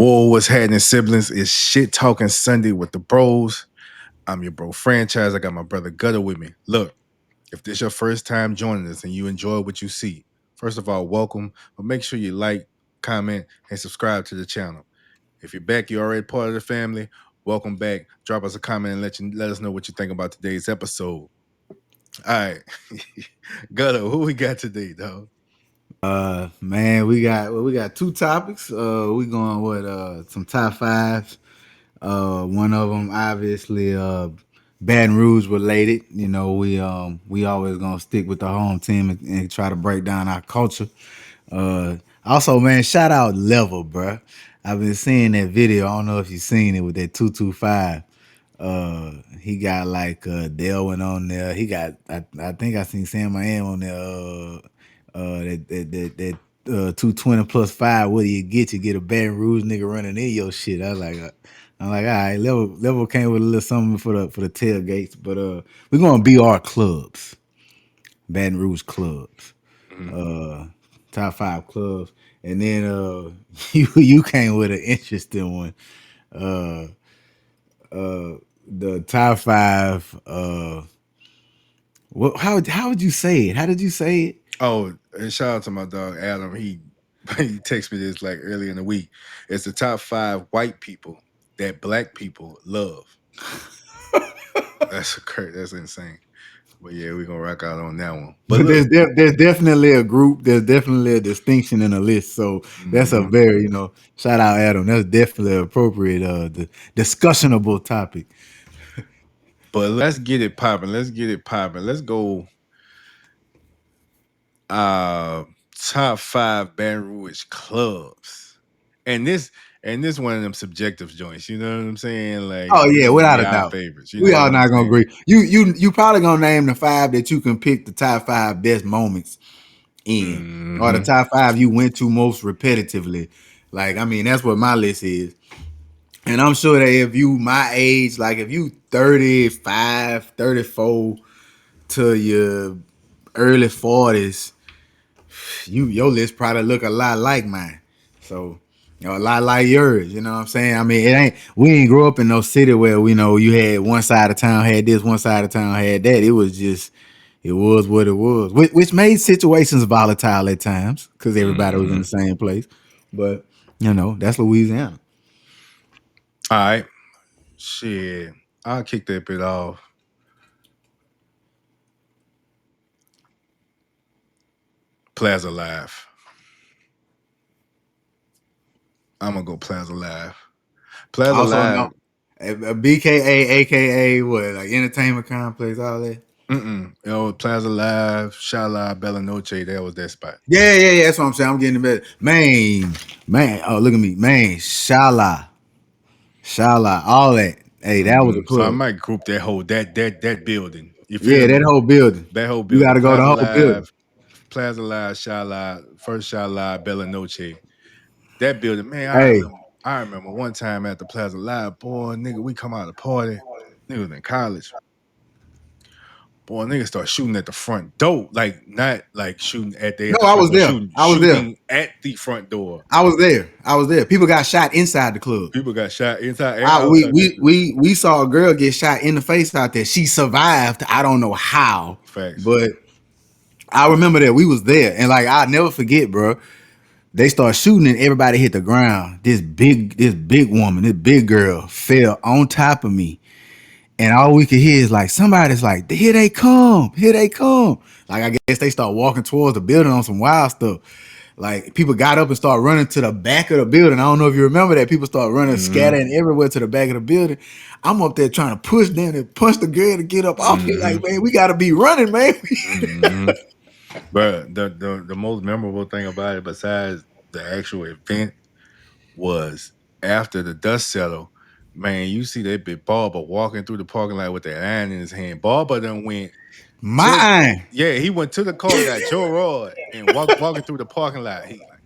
Whoa, what's happening, siblings? It's Shit Talking Sunday with the bros. I'm your bro franchise. I got my brother Gutter with me. Look, if this your first time joining us and you enjoy what you see, first of all, welcome. But make sure you like, comment, and subscribe to the channel. If you're back, you're already part of the family. Welcome back. Drop us a comment and let us know what you think about today's episode. All right, Gutter, who we got today, dog? Man, we got two topics. We going with some top fives. One of them obviously Baton Rouge related. You know, we always gonna stick with the home team and try to break down our culture. Also, man, shout out Level, bruh. I've been seeing that video. I don't know if you've seen it with that 225. He got like Delwyn on there. He got I think I seen Sam Miami on there. That 220 plus five. What do you get? You get a Baton Rouge nigga running in your shit. I'm like, all right, level came with a little something for the tailgates, but we're gonna be our clubs, Baton Rouge clubs, Mhm. uh, top five clubs, and then you came with an interesting one. Uh, the top five. How would you say it? How did you say it? Oh, and shout out to my dog Adam. He he texted me this like early in the week. It's the top 5 white people that black people love. That's crazy. That's insane. But yeah, we're gonna rock out on that one. But But look, there's definitely a group. There's definitely a distinction in the list. So that's a mhm. very shout out Adam. That's definitely appropriate. The discussionable topic. But let's get it popping. Let's get it popping. Let's go. Uh, top 5 Baton Rouge clubs, and this one of them subjective joints. You know what I'm saying? Like Oh these yeah, gonna without be a our doubt. favorites. You We know what all I'm not gonna saying? agree. You probably gonna name the five that you can pick the top five best moments in, or the Hmm. top five you went to most repetitively. Like I mean, that's what my list is. And I'm sure that if you my age, like if you 35, 34 to your early 40s, your list probably look a lot like mine. So, a lot like yours, you know what I'm saying? I mean, we ain't grow up in no city where we know you had one side of town had this, one side of town had that. It was what it was, which made situations volatile at times because everybody was in Hmm. the same place. But that's Louisiana. All right. Shit. I'll kick that bit off. Plaza Live. I'm gonna go Plaza Live. Plaza Also, no, Live. a BKA, aka what, like entertainment complex, all that. Mm-mm. You know, Plaza Live, Shala, Bella Noche. That was that spot. Yeah. That's what I'm saying. I'm getting the better. Man. Oh, look at me, man. Shala, all that. Hey, that was a So I club. might group that building. You Yeah, feel that me? whole building. That whole You got building. to go the whole building. Plaza Live, Shala, first Shala, Bella Noche. That building, man. I Hey, remember. I remember one time at the Plaza Live, boy, nigga, we come out of the party. Nigga was in college. Boy, niggas start shooting at the front door, like not like shooting at they at no, the I front was door, there. shooting I was there. shooting at the front door. I was there. I was there. People got shot inside the club. People got shot inside and I, we outside that we bitch. we we saw a girl get shot in the face out there. She survived. I don't know how, Facts. but I remember that we was there, and like I'll never forget, bro. They start shooting and everybody hit the ground. This big woman, this big girl fell on top of me. And all we could hear is like somebody's like, here they come, here they come. Like I guess they start walking towards the building on some wild stuff. Like people got up and start running to the back of the building. I don't know if you remember that. People start running, Mm-hmm. scattering everywhere to the back of the building. I'm up there trying to push them and punch the girl to get up off here. Mm-hmm. Like, man, we gotta be running, man. Mm-hmm. But the most memorable thing about it, besides the actual event, was after the dust settled. Man, you see that big Barber walking through the parking lot with that iron in his hand. Barber done went to Mine. yeah, he went to the car, got Joe Rod, and walking through the parking lot. He like,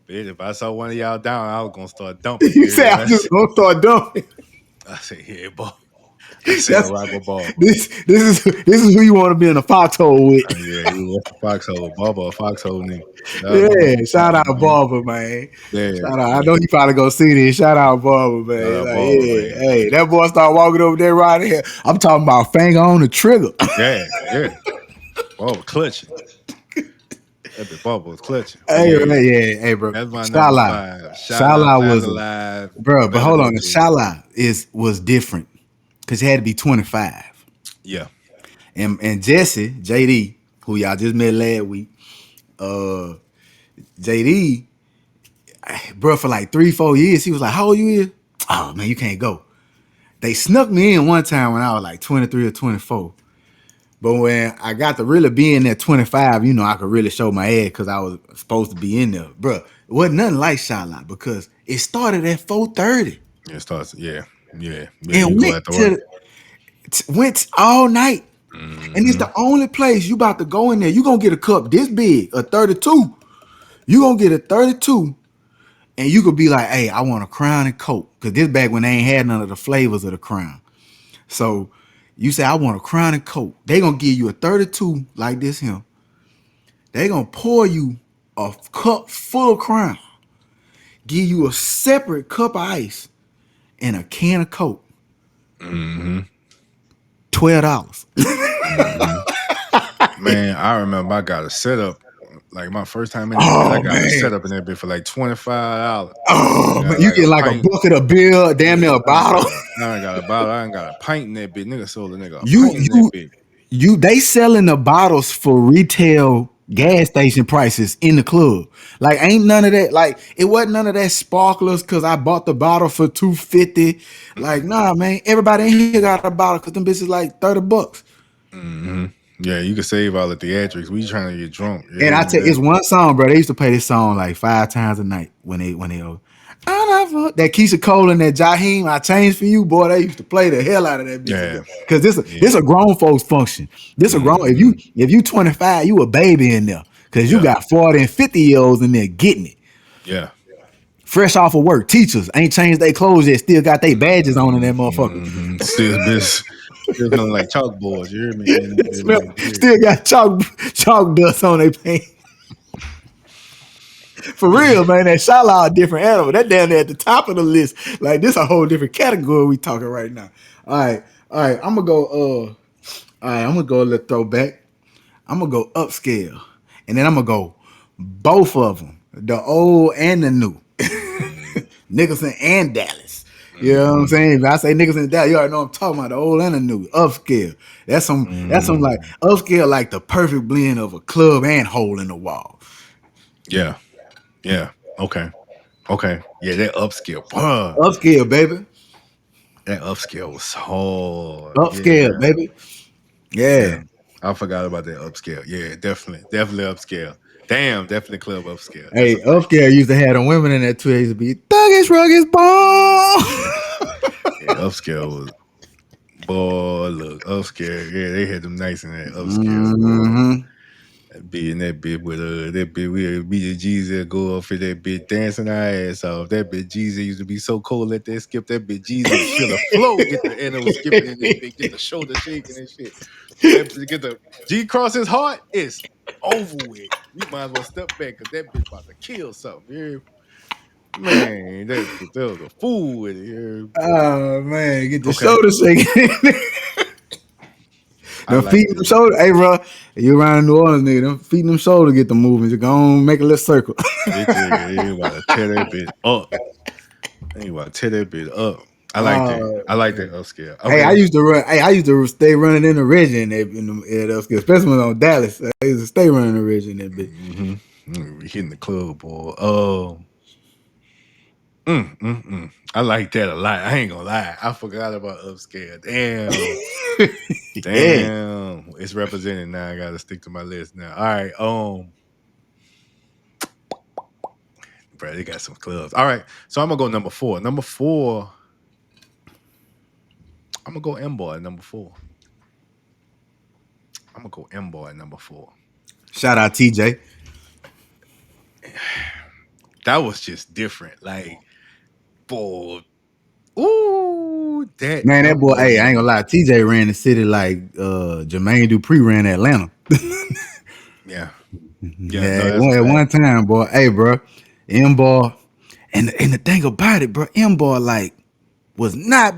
bitch, if I saw one of y'all down, I was gonna start dumping. You You say hear I'm that just shit? gonna start dumping. I said, yeah, boy. I said That's rock with Barber. this is who you want to be in a foxhole with. Yeah, he was a foxhole. Barber, a foxhole nigga. Shout out to Yeah, shout Barber, out man. Barber, man. Yeah, Shout out. I yeah. know he probably gonna see this. Shout out Barber, Shout man. out Like, Barber, yeah, man. hey, that boy start walking over there right here. I'm talking about finger on the trigger. Yeah, yeah. Barber clutching. That bit Barber was clutching. But Hey, yeah, yeah, hey, bro. that's my number Shala, five. Shout out Shala Plaza was Live. bro, but Better hold go on, the to it. Shala was different because he had to be 25. Yeah. And Jesse JD, who y'all just met last week, uh, JD, bro, for like 3-4 years, he was like, "How old you is?" Oh man, you can't go. They snuck me in one time when I was like 23 or 24. But when I got to really be in there 25, I could really show my ass because I was supposed to be in there. Bro, it wasn't nothing like Charlotte because it started at 4:30 It starts. Yeah. Yeah. Yeah. and You go after work. went all night. And it's Hmm. the only place you about to go in there. You gonna get a cup this big, a 32. You gonna get a 32, and you could be like, "Hey, I want a Crown and Coke," because this back when they ain't had none of the flavors of the Crown. So you say, "I want a Crown and Coke." They gonna give you a 32 like this here. They gonna pour you a cup full of Crown, give you a separate cup of ice and a can of Coke. Hmm. $12. Hmm. Man, I remember I got a setup. Like my first time in that bitch, I Oh got a man. setup in that bitch for like $25. Oh man, Got you like a get like a pint. bucket of beer, damn Yeah, near a bottle. I ain't got a bottle. I ain't got a pint in that bitch. Nigga sold a nigga a You pint in that you bitch. they selling the bottles for retail gas station prices in the club. Like ain't none of that. Like it wasn't none of that sparklers because I bought the bottle for 250. Like nah, man. Everybody in here got a bottle because them bitches like $30. Hmm. Yeah, you can save all the theatrics. We trying to get drunk. You And hear I me? tell it's one song, bro. They used to play this song like 5 times a night when they that Keisha Cole and that Jaheim, I changed for you, boy. They used to play the hell out of that bitch, Yeah, bro. Cause this yeah, a grown folks function. This a grown hmm, if you 25, you a baby in there. Cause you yeah, got 40 and 50-year-olds in there getting it. yeah. Fresh off of work. Teachers ain't changed their clothes yet, still got their badges on in that motherfucker. Hmm. Still, bitch, still smelling like chalkboards. You hear me? In that bitch, man. Yeah. Still got chalk dust on their pants. For real, man, that Shala a different animal. That down there at the top of the list. Like this a whole different category we talking right now. All right, all right. I'm gonna go. All right, I'm gonna go a little throwback. I'm gonna go upscale, and then I'm gonna go both of them, the old and the new, Nicholson and Dallas. You know what I'm Hmm. saying? If I say Nicholson and Dallas, you already know what I'm talking about the old and the new, upscale. That's some like Hmm. upscale, like the perfect blend of a club and hole in the wall. Yeah, yeah. Okay, okay. Yeah, that upscale. Bruh. Upscale, baby. That upscale was hard. Upscale, Yeah, baby. yeah. Yeah. I forgot about that upscale. Yeah, definitely, definitely upscale. Damn, definitely club upscale. That's Hey, a fact. upscale used to have them women in that too. They used to be thuggish, ruggish, ball. Yeah, upscale was boy. Look, upscale. Yeah, they had them nice in that upscale. Boy, Mm-hmm. that bit in that bit with that bit. We be the Jeezy go off in that bit dancing our ass off. That bit Jeezy used to be so cold. Let that skip. That bit Jeezy would feel the flow. Get the and it was skipping in that bit. Get the shoulder shaking and shit. That bitch get the G cross his heart. It's over with. You might as well step back because that bitch about to kill something. Yeah. Man, that was a fool with it. Yeah. Oh man, get the Okay, shoulder shaking. I Them feet, liked them it. shoulder. Hey, bro, you around New Orleans, nigga. Them feet, them shoulder get the movement. You go on, make a little circle. It ain't about to tear that bitch up. Ain't about to tear that bitch up. I like that. uh, I like that upscale. hey, I Okay. used to run. Hey, I used to stay running in the ridge in that upscale, especially when on Dallas. I used to stay running the ridge in that bitch. Mm-hmm. We hitting the club, boy. I like that a lot. I ain't gonna lie. I forgot about upscale. Damn. Yeah. Damn. It's represented now. I gotta stick to my list now. All right. Bro, they got some clubs. All right. So I'm gonna go number four. Number four, I'm gonna go M boy at number four. I'm gonna go M boy at number four. Shout out TJ. That was just different. Like, boy, ooh, That Man, that them boy, hey, boys, I ain't gonna lie. TJ ran the city like Jermaine Dupri ran Atlanta. yeah, yeah. No, Yeah, that's a at fact. one time, boy. Hey, bro, M ball, and the thing about it, bro, M ball like was not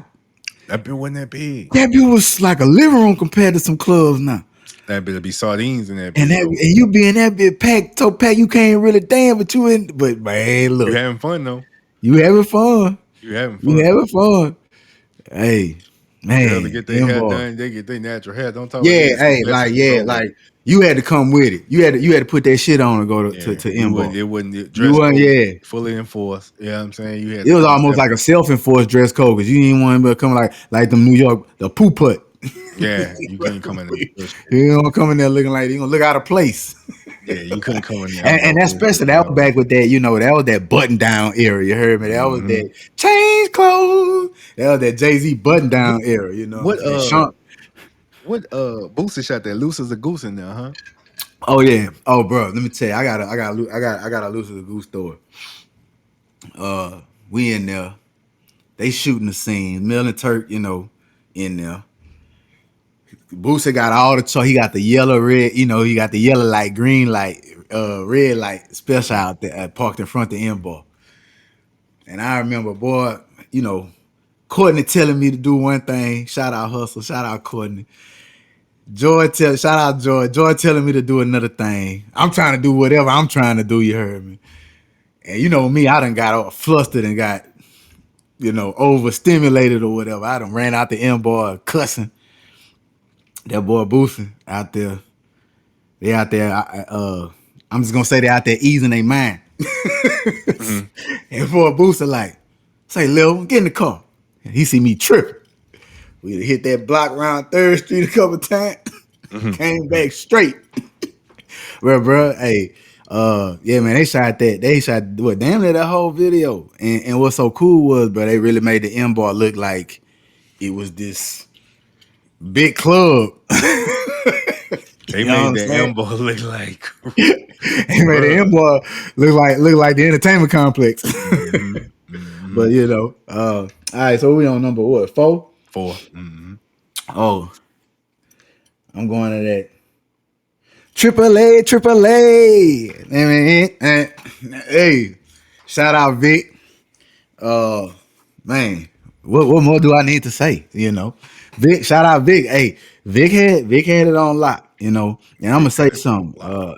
That bit wasn't that big. that bit was like a living room compared to some clubs now. That bit'll be sardines in that And bit that though. and you be in that bit packed, so packed you can't really dance, but you in. But man, You look, having fun though. you having fun. You having You fun. having fun. Hey, Girls that man, get their M hair ball. done, they get their natural hair. Don't talk about Yeah, this. hey, That's like what you yeah, go with. like you had to come with it. You had to put that shit on to go Yeah, to you M wouldn't. ball. It wouldn't. The You dress weren't, code yeah. fully enforced. You know what I'm saying? You had It to was come almost like a separate. self-enforced dress code because you didn't want to come like them New York the poo putt. Yeah, you couldn't come in a bullshit. You don't come in there looking like you gonna look out of place. Yeah, you couldn't come in there And, and and no that's bullshit especially at that was all. back with that, that was that button down era. You heard me? That was Hmm. that change clothes. That was that Jay-Z button down era, you know what I'm What saying? Sean. Boosie shot that loose as a goose in there, huh? Oh yeah. Oh bro, let me tell you, I got a loose of the goose story. We in there. They shooting the scene. Mill and Turk, in there. Boosie got all the he got the yellow, red, he got the yellow light, green light, red light special out there parked in front of the M bar. And I remember, boy, you know, Courtney telling me to do one thing. Shout out Hustle, shout out Courtney. Shout out Joy. Joy telling me to do another thing. I'm trying to do whatever I'm trying to do, you heard me. And you know me, I done got all flustered and got, overstimulated or whatever. I done ran out the M bar cussing. That boy Boosie out there. They out there. I'm just gonna say they out there easing their mind. Hmm. And for a booster, like, say, Lil, get in the car. And he see me tripping. We hit that block around Third Street a couple times. Hmm. Came back straight. Bro, hey, yeah, man, they shot that. They shot what damn near that whole video. And what's so cool was, bro, they really made the M bar look like it was this big club. They You know what made I'm that saying? Amber look like, He made the M bruh. bar look like the entertainment complex. Hmm. Hmm. But all right, so we on number what, 4? 4. Hmm. Oh, I'm going to that. Triple A, Triple A. Hey, shout out Vic. Uh, man, what more do I need to say? Vic, shout out Vic. Hey, Vic had it on lock. And I'm gonna Big say had it on something. lock.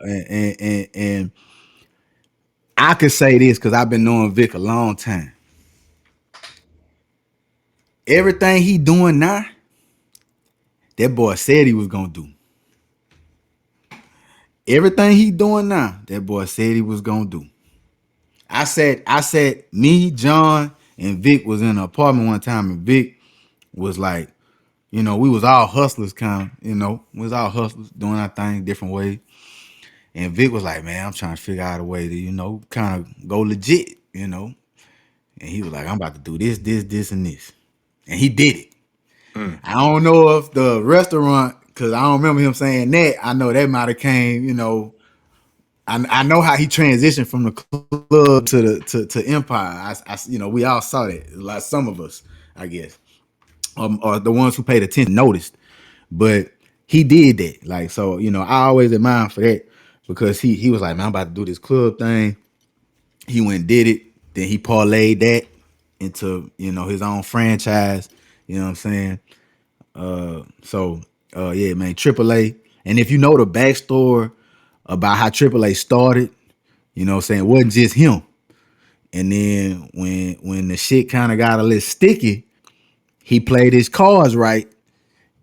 And I could say this because I've been knowing Vic a long time. Everything he doing now, that boy said he was gonna do. Everything he doing now, that boy said he was gonna do. I said, me, John, and Vic was in an apartment one time, and Vic was like, we was all hustlers, kind of, we was all hustlers doing our thing different ways. And Vic was like, man, I'm trying to figure out a way to, kind of go legit. And he was like, I'm about to do this, and this. And he did it. Mm. I don't know if the restaurant, because I don't remember him saying that. I know that might have came, I know how he transitioned from the club to Empire. We all saw that. Like some of us, I guess, or the ones who paid attention noticed. But he did that. Like so, I always admire him for that because he was like, man, I'm about to do this club thing. He went and did it. Then he parlayed that into his own franchise. You know what I'm saying? Yeah, man, AAA. And if you know the backstory about how AAA started, it wasn't just him. And then when the shit kind of got a little sticky, he played his cards right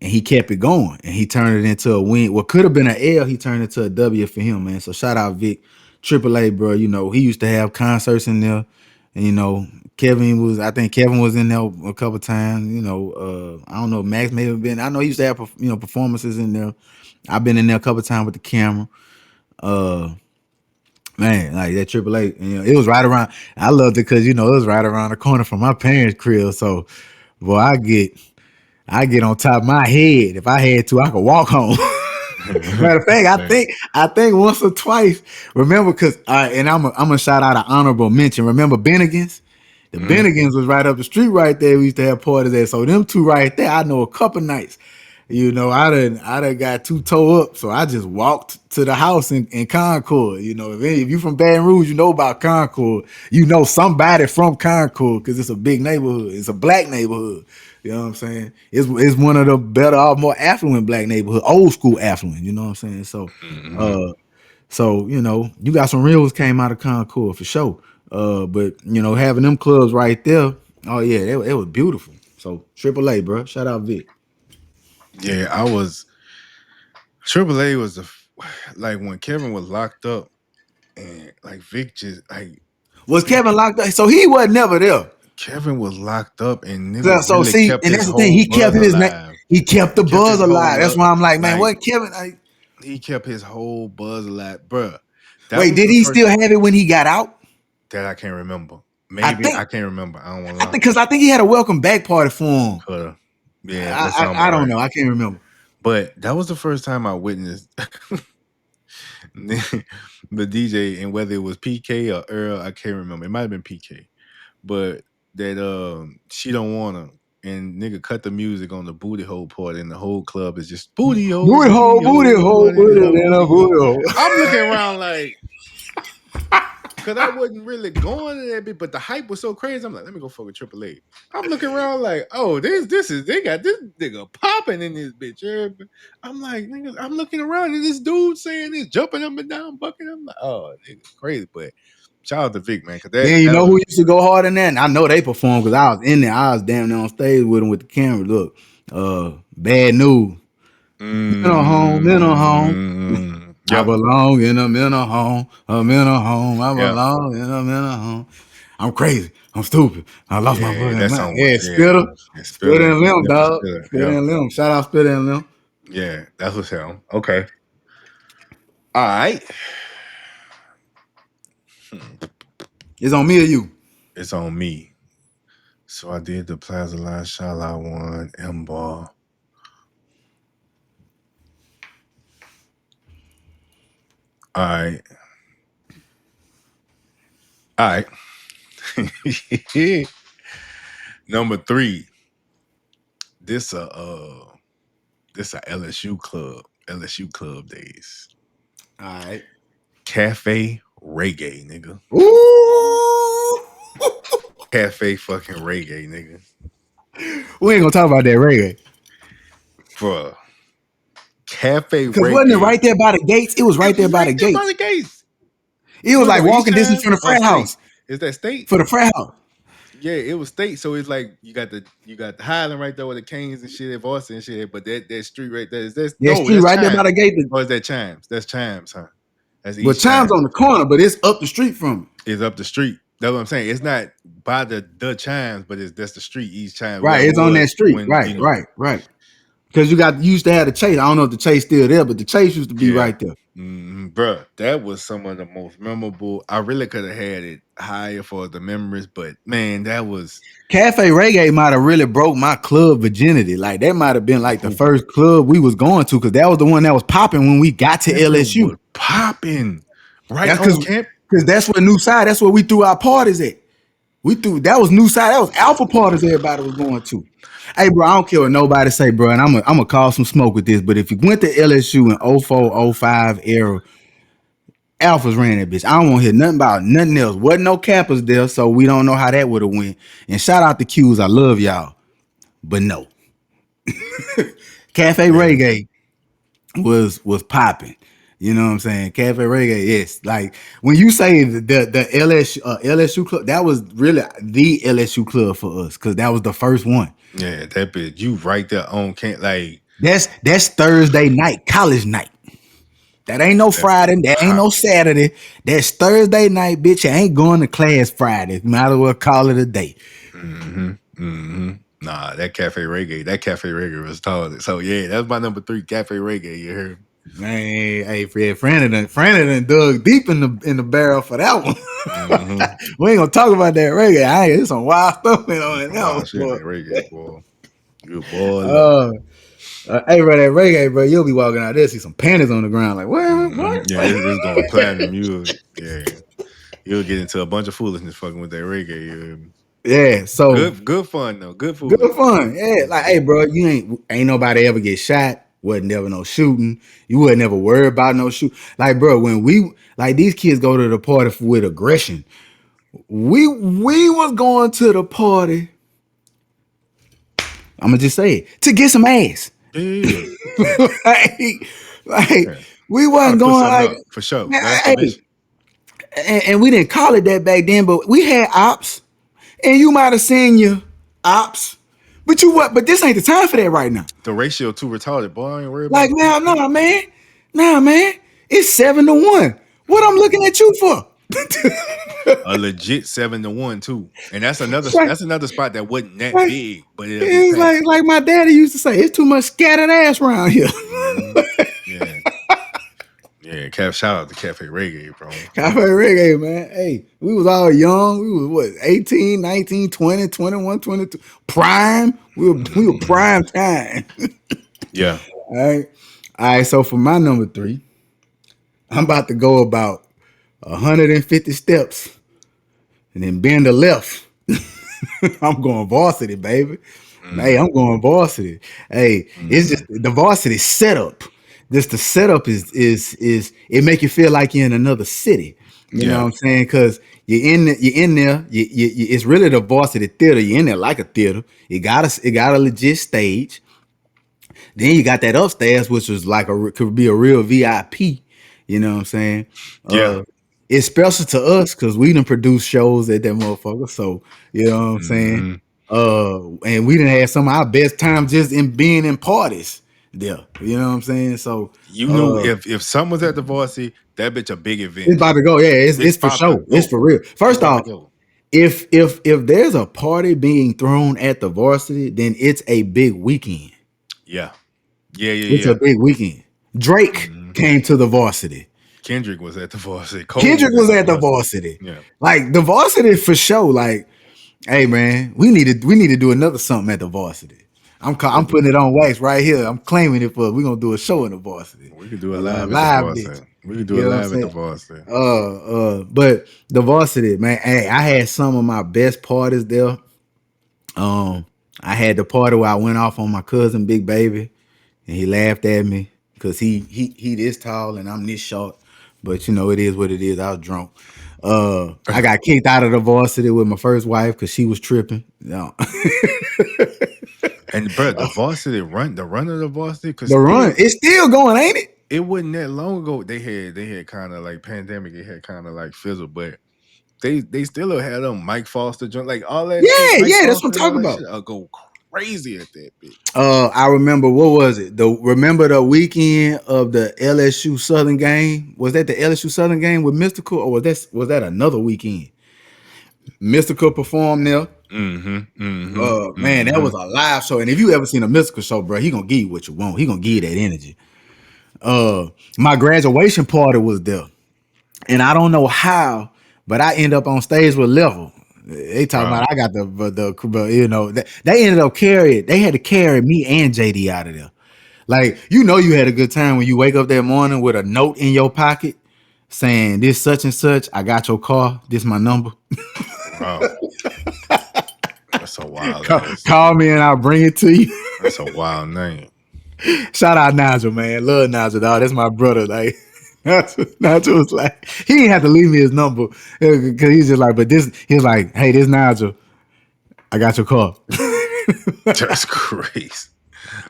and he kept it going. And he turned it into a win. What could have been an L, he turned it to a W for him, man. So shout out Vic. AAA, bro. He used to have concerts in there. And I think Kevin was in there a couple times. I don't know, Max may have been. I know he used to have performances in there. I've been in there a couple times with the camera. Man, like that AAA, it was right around. I loved it because it was right around the corner from my parents' crib. So, boy, I get on top of my head. If I had to, I could walk home. Matter of fact, Same. I think once or twice. Remember, because and I'm gonna shout out an honorable mention. Remember Bennigan's? The Mm-hmm. Bennigan's was right up the street right there. We used to have parties there. So them two right there, I know a couple nights. You know, I done got too toe up, so I just walked to the house in Concord. You know, if you from Baton Rouge, you know about Concord. You know somebody from Concord because it's a big neighborhood. It's a black neighborhood. You know what I'm saying? It's one of the better, more affluent black neighborhood, old school affluent. You know what I'm saying? So, Mm-hmm. uh, you know, you got some reals came out of Concord for sure. But you know, having them clubs right there, oh yeah, it was beautiful. So AAA, bro, shout out Vic. Yeah, I was Triple A was like when Kevin was locked up and like Vic just like Was Vic Kevin locked up? So he was never there. Kevin was locked up and nigga So really see, kept and his that's the thing. whole He kept buzz his name. alive. He kept He the kept buzz his alive. whole That's why I'm like, man, like what Kevin? he kept his whole buzz alive, bruh. That Wait, was did the he first still have it when he got out? that I can't remember. I Maybe I think. can't remember. I don't want to I lie. think because I think he had a welcome back party for him. Coulda. Yeah, that sounds I about don't right. know. I can't remember. But that was the first time I witnessed the DJ, and whether it was PK or Earl, I can't remember. It might have been PK. But that she don't wanna and nigga cut the music on the booty hole part and the whole club is just Booty hole, booty put it hole, in a booty hole. booty hole. I'm looking around like cause I wasn't really going to that bit, but the hype was so crazy. I'm like, let me go fuck with Triple A. I'm looking around like, oh, this is they got this nigga popping in this bitch. Yeah. I'm like, nigga, I'm looking around and this dude saying this, jumping up and down, bucking. I'm like, oh, nigga, crazy. But shout out to Vic, man, cause Then you that know was who used to go hard in that? And I know they performed because I was in there. I was damn near on stage with him with the camera. Look, bad news. Mental home, mental home. I yep, belong in a mental home, a mental home. I yep. belong in a mental home. I'm crazy. I'm stupid. I lost my Yeah, brother that in mind. song was Yeah, yeah, Spitter. it's Spitter Spiller, and Limb, definitely dog. Spiller. Spitter Yep. and Limb. Shout out Spitter and Limb. Yeah, that was him. Okay. All right. It's on me or you. It's on me. So I did the Plaza Live Shot I won M Ball. All right. All right. Number three. This this a LSU club. LSU club days. All right. Cafe Reggae, nigga. Ooh. Cafe fucking Reggae, nigga. We ain't gonna talk about that reggae. Bruh. Cafe Because wasn't it Reggae. right there by the gates? It was right It there was by right the there by gates. the gates. It was What like about East walking distance from Chime the or frat State? house. Is that State? For the frat house. Yeah, it was State. So it's like you got the Highland right there with the Canes and shit, Varsity and shit. But that street right there is Yeah, no, street that's right there by Chimes. the gate. Or is that Chimes? That's Chimes, huh? That's But East Chime's Chimes. on the corner, but it's up the street from it. Is up the street. That's what I'm saying. It's not by the Chimes, but that's the street, East Chimes, where Right, it it's on that was street. when, Right, right, right. Because you used to have the chase. I don't know if the chase still there, but the chase used to be yeah. right there. Bruh, that was some of the most memorable. I really could have had it higher for the memories, but man, that was Cafe Reggae might have really broke my club virginity. Like that might have been like the ooh, first club we was going to, because that was the one that was popping when we got to that bit LSU. was popping right That's on because camp. that's where New Side. That's where we threw our parties at. We threw that was New Side. That was alpha parties everybody was going to. Hey, bro, I don't care what nobody say, bro, and I'm gonna call some smoke with this. But if you went to LSU in 04, 05 era, alphas ran that bitch. I don't want to hear nothing about nothing else. Wasn't no cappers there, so we don't know how that would have went. And shout out to Q's. I love y'all, but no. Cafe Yeah. Reggae was popping. You know what I'm saying? Cafe Reggae, yes. Like when you say the LSU club, that was really the LSU club for us because that was the first one. Yeah, that bit you right there on camp. Like That's Thursday night, college night. That ain't no that bit Friday. That ain't no popping. Saturday. That's Thursday night, bitch. You ain't going to class Friday. Might as well call it a day. Nah, that Cafe Reggae was tall. So yeah, that's my number three, Cafe Reggae. You heard? Man, hey, Fred, Franny done dug deep in the barrel for that one. Mm-hmm. We ain't gonna talk about that reggae. There's some wild stuff in on it Some now, wild shit in boy. that reggae, boy. You boy. Uh, hey, bro, that reggae, bro, you'll be walking out there, see some panties on the ground, like what? Yeah, it's going platinum. Yeah, you'll get into a bunch of foolishness fucking with that reggae. Yeah, so Good fun though. Good food. good fun. Yeah, like, hey, bro, you ain't nobody ever get shot. Wasn't never no shooting. You wasn't never worried about no shoot. Like, bro, when we like these kids go to the party with aggression. We was going to the party. I'm gonna just say it to get some ass. Yeah, yeah, yeah. like, like Yeah. we Trying to wasn't put going something like, up for sure. man, That's the hey, mission. and we didn't call it that back then, but we had ops, and you might have seen your ops, but you what? But this ain't the time for that right now. The ratio too retarded, boy. I ain't worried Like, about now, nah, man, nah, man, it's 7-1. What I'm looking at you for? a legit 7-1 too. And Like, that's another spot that wasn't that like, big, but it'll be it's packed. like my daddy used to say, it's too much scattered ass around here. Hmm. Yeah. Yeah. Shout out to Cafe Reggae, bro. Cafe Reggae, man. Hey, we was all young. We was what, 18, 19, 20, 21, 22. Prime. We were Hmm. prime time. Yeah. All right. All right. So for my number three, I'm about to go about 150 steps and then bend the left. I'm going varsity, baby. Hey, I'm Hmm. going varsity. Hey, it's just Hmm. the varsity setup. Just the setup is it make you feel like you're in another city. You know what Yeah. I'm saying? Because you're in there. It's really the varsity theater. You're in there like a theater. It got a legit stage. Then you got that upstairs, which was like could be a real VIP. You know what I'm saying? Yeah. Uh, it's special to us because we done produce shows at that motherfucker. So you know what I'm saying? Hmm. And we didn't have some of our best times just in being in parties there. You know what I'm saying? So You knew uh, if something was at the Varsity, that bitch a big it's event. about to go. Yeah, It's it's for about to sure. It's go. for real. It's First about to off, go. if there's a party being thrown at the varsity, then it's a big weekend. Yeah. Yeah. It's Yeah. a big weekend. Drake Yeah. came to the varsity. Kendrick was at the Varsity. Cole Kendrick was at was the at the Varsity. varsity. Yeah. Like the varsity for sure. Like, hey man, we need to do another something at the varsity. We'll I'm do. putting it on wax right here. I'm claiming it for we're gonna do a show in the varsity. We could do it A live at the live bitch. Varsity. We could do You it know what I'm live at the saying? Varsity. But the varsity, man, hey, I had some of my best parties there. Um, I had the party where I went off on my cousin, Big Baby, and he laughed at me because he this tall and I'm this short. But you know, it is what it is. I was drunk. I got kicked out of the varsity with my first wife because she was tripping. No. And bro, the run of the Varsity, cause The run, it's still going, ain't it? it wasn't that long ago. They had kind of like pandemic. It had kind of like fizzled, but they still had them Mike Foster joint, like all that shit. Yeah, Mike yeah, that's what Foster I'm and all talking that about. shit. I'll go crazy at that bitch. I remember what was it? Remember the weekend of the LSU Southern game? Was that the LSU Southern game with Mystical, or was that another weekend? Mystical performed there. Mm-hmm. Mm-hmm. Man, that Mm-hmm. was a live show. And if you ever seen a Mystical show, bro, he gonna give you what you want. He gonna give you that energy. My graduation party was there, and I don't know how, but I end up on stage with Level. They talking Wow. about I got they ended up carrying. They had to carry me and JD out of there. Like, you had a good time when you wake up that morning with a note in your pocket saying this such and such. I got your car. This my number. Wow. That's a wild call, ass. call me and I'll bring it to you. That's a wild name. Shout out Nigel, man. Love Nigel, dog. That's my brother. Like, Nigel was like, he didn't have to leave me his number because he's just like, but this, he was like, hey, this Nigel, I got your car. That's crazy.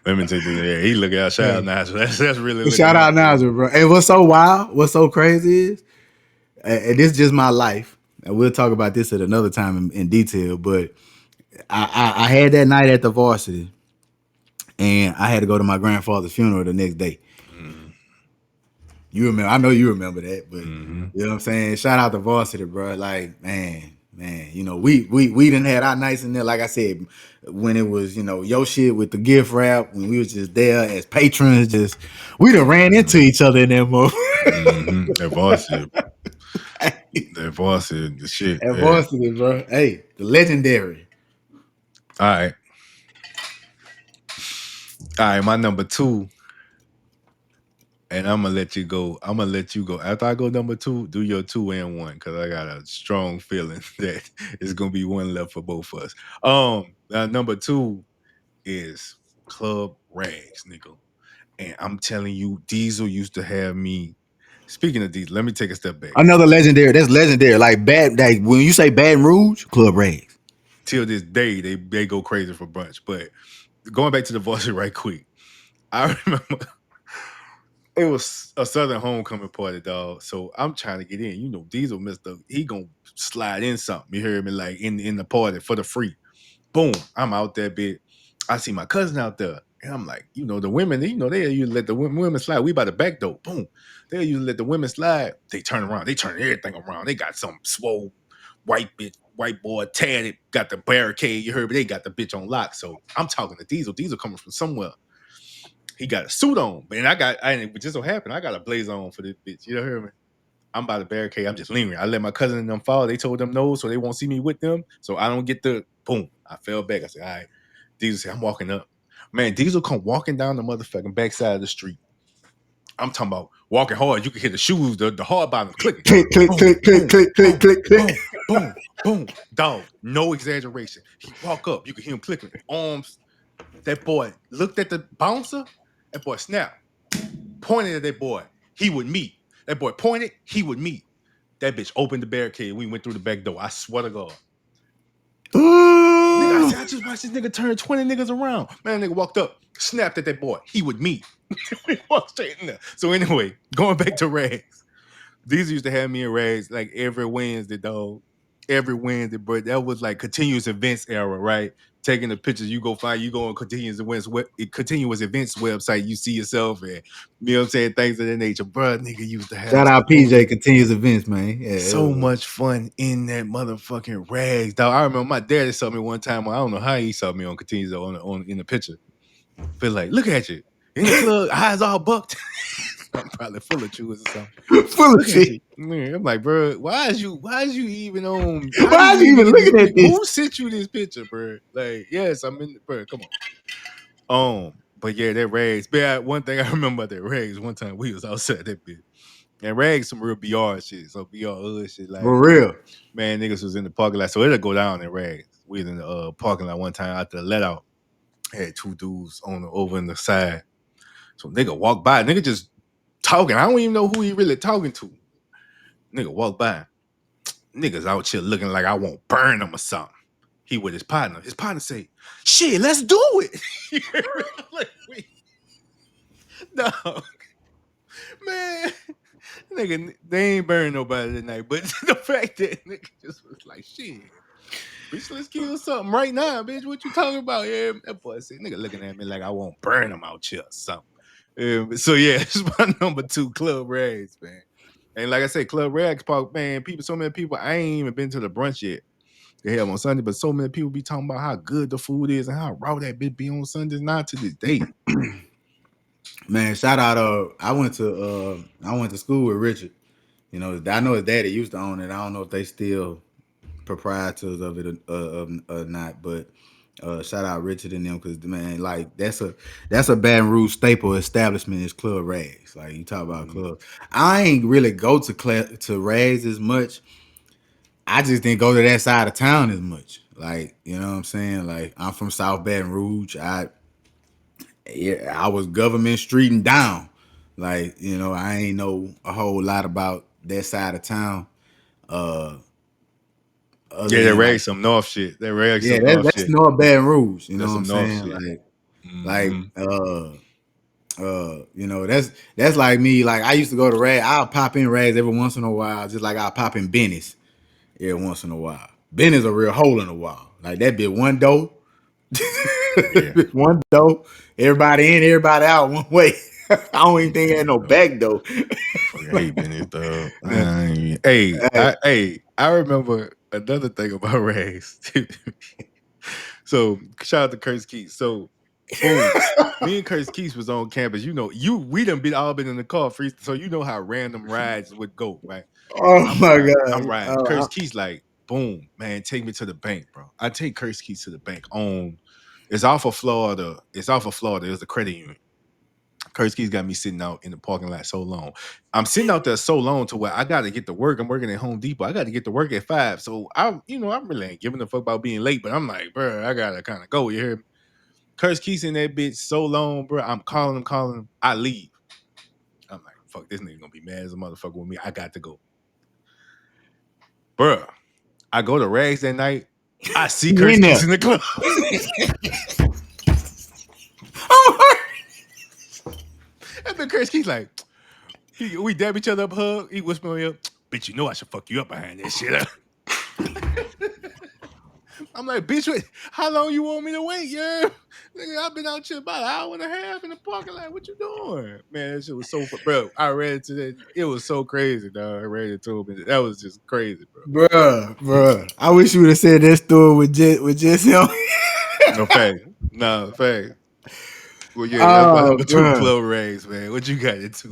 Let me take this. Yeah, he look out. Shout out Nigel. That's really looking Shout out out for you. Nigel, bro. And what's so wild, what's so crazy is, and this is just my life, and we'll talk about this at another time in detail, but I had that night at the varsity, and I had to go to my grandfather's funeral the next day. Mm-hmm. You remember? I know you remember that, but Mm-hmm. you know what I'm saying. Shout out to Varsity, bro. Like, man. We didn't had our nights in there. Like I said, when it was your shit with the gift wrap, when we was just there as patrons, just we done ran into each other in that move. Mm-hmm. The shit. At Yeah. Varsity, bro. Hey, the legendary. All right. All right. My number two. And I'm gonna let you go. I'm gonna let you go after I go number two. Do your two and one because I got a strong feeling that it's gonna be one left for both of us. Number two is Club Rags, nigga. And I'm telling you, Diesel used to have me. Speaking of Diesel, let me take a step back. Another legendary. That's legendary. Like bad. Like when you say Baton Rouge, Club Rags. Till this day, they go crazy for brunch. But going back to the Varsity right quick, I remember it was a Southern homecoming party, dog. So I'm trying to get in. You know, Diesel Mister, he gonna slide in something. You hear me? Like in the party for the free. Boom, I'm out there, bit. I see my cousin out there. And I'm like, you know, the women, you know, they you let the women slide. We by the back door. Boom. They you let the women slide. They turn around. They turn everything around. They got some swole white bitch, white boy, tatted, got the barricade. You heard me? They got the bitch on lock. So I'm talking to Diesel. Diesel coming from somewhere. He got a suit on. And it just so happened, I got a blazer on for this bitch. You know, hear me? I'm by the barricade. I'm just lingering. I let my cousin and them fall. They told them no, so they won't see me with them. So I don't get the boom. I fell back. I said, all right. Diesel said, I'm walking up. Man, Diesel come walking down the motherfucking backside of the street. I'm talking about walking hard. You can hear the shoes, the hard bottom clicking. Click, click, Boom, click, click, boom, click, click, boom, click, click. boom, boom, boom. Dog, no exaggeration. He walk up. You can hear him clicking. Arms. That boy looked at the bouncer. That boy snapped. Pointed at that boy. He would meet. That boy pointed. He would meet. That bitch opened the barricade. We went through the back door. I swear to God. Nigga, I Ooh. said, I just watched this nigga turn 20 niggas around. Man, nigga walked up, snapped at that boy. He would meet. We walked straight in there. So anyway, going back to Rags. These used to have me in Rags like every Wednesday, dog. Every Wednesday, bro. That was like continuous events era, right? Taking the pictures, you go on continuous events website, you see yourself and you know what I'm saying, things of that nature. Bro, nigga used to have Shout out so PJ Continuous Events, man. Yeah, so much fun in that motherfucking Rags, dog. I remember my daddy saw me one time. I don't know how he saw me on continues on in the picture. Feel like, look at you in the club, eyes all bucked. I'm probably full of chews or something. full of Look at shit. you. Man, I'm like, bro, why is you even on? How did Why are you you even even get this looking at picture? this? Who sent you this picture, bro? Like, yes, I'm in, bro. Come on. But yeah, that Rags. But one thing I remember about that Rags, one time we was outside that bitch. And Rags some real BR shit. So BR hood shit. For Like, real. man, niggas was in the parking lot. So it'll go down in Rags. We was in the parking lot one time after the let out. Had two dudes on the over in the side. So nigga walk by. Nigga just talking. I don't even know who he really talking to. Nigga walk by. Niggas out here looking like I won't burn them or something. He with his partner. His partner say, shit, let's do it. I'm like, wait, no. Man, nigga, they ain't burn nobody tonight. But the fact that nigga just was like, shit, bitch, let's kill something right now, bitch. What you talking about? Yeah, that boy said, nigga looking at me like I won't burn him out here or something. So yeah, it's my number two, Club Rags, man. And like I said, Club Rags Park, man, so many people, I ain't even been to the brunch yet. They have on Sunday, but so many people be talking about how good the food is and how raw that bitch be on Sundays, not to this day. Man, shout out. I went to school with Richard. You know, I know his daddy used to own it. I don't know if they still proprietors of it or not, but shout out Richard and them because man, like that's a Baton Rouge staple establishment is Club Rags. Like you talk about Mhm. club, I ain't really go to Rags as much. I just didn't go to that side of town as much. Like you know what I'm saying. Like I'm from South Baton Rouge. I was Government Street and down. Like you know, I ain't know a whole lot about that side of town. Uh, other Yeah, that than like rag some North shit. That rag yeah, some North that's shit. North Baton Rouge. You know That's what I'm some North saying? shit. Like, Hmm. you know, that's like me. Like I used to go to Rag. I'll pop in Rags every once in a while, just like I'll pop in Benny's every once in a while. Benny's a real hole in the wall. Like that bit one door, Yeah. one door, everybody in, everybody out one way. I don't even think it Benny, had no dog. back door. I fucking hate Benny, dog. Yeah. I remember another thing about rags. So shout out to Curtis Keys. So boom. Me and Curtis Keys was on campus. You know, we done been all been in the car free, so you know how random rides would go, right? So Oh my I'm god. riding. Curtis Keys like, boom, man, take me to the bank, bro. I take Curtis Keys to the bank on it's off of Florida. It's off of Florida. It was the credit union. Kurtzky's got me sitting out in the parking lot so long. I'm sitting out there so long to where I got to get to work. I'm working at Home Depot. I got to get to work at 5. So I'm really ain't giving a fuck about being late, but I'm like, bro, I gotta kind of go. You hear me? Kurtzky's in that bitch so long, bro. I'm calling him. I leave. I'm like, fuck, this nigga gonna be mad as a motherfucker with me. I got to go, bro. I go to Rags that night. I see You in there? Kurtzky's in the club. That been Kurtzky's like, we dab each other up, hug. He whisper in my ear, bitch, you know I should fuck you up behind that shit. I'm like, bitch, wait, how long you want me to wait, yeah? Nigga, I've been out here about an hour and a half in the parking lot. What you doing? Man, that shit was so bro. I read it today. It was so crazy, dog. I read it to me. That was just crazy, bro. Bruh. I wish you would have said that story with just him. No fact. No fact. Well, yeah, that's my Oh, number 2 bruh. club rags, man. What you got into?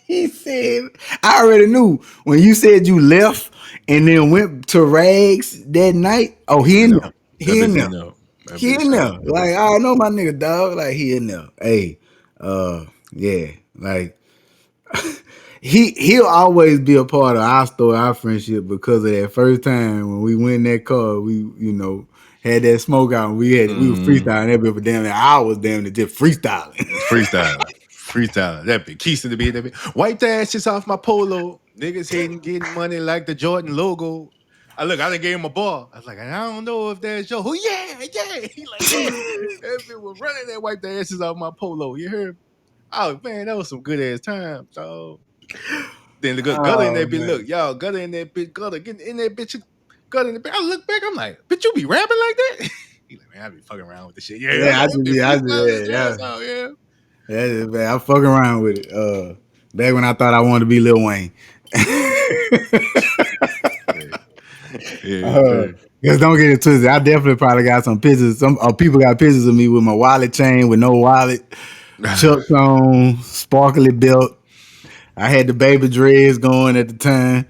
He said, I already knew when you said you left and then went to Rags that night. Oh, he in No, there. that He in bitch there. in there. That He bitch in there. straight. That Like, bitch I straight. know my nigga, dog. Like, he in there. Hey, yeah. Like, he'll always be a part of our story, our friendship, because of that first time when we went in that car, we, had that smoke out and we were freestyling that bit for damn near hours, damn near just freestyling. Freestyling. Freestyling. That bitch. Keys to the beat. That bitch. Wipe the ashes off my polo. Niggas hating getting money like the Jordan logo. I done gave him a ball. I was like, I don't know if that's your who. Yeah, yeah. He like, yeah. That bitch was running that wipe the ashes off my polo. You heard me? Oh man, that was some good ass time, dog. Then the gutter in Oh that bitch. man. Look, y'all, gutter in that bitch. Gutter getting in that bitch. Gutter in the bitch. I look back. I'm like, bitch, you be rapping like that? He like, man, I be fucking around with this shit. Yeah, Yeah, I be freestyling his yeah. ass out. Yeah. Yeah, man, I fuck around with it. Back when I thought I wanted to be Lil Wayne. Yeah, yeah, sure. Just don't get it twisted. I definitely probably got some pictures. Some people got pictures of me with my wallet chain, with no wallet, chucks on, sparkly belt. I had the baby dreads going at the time.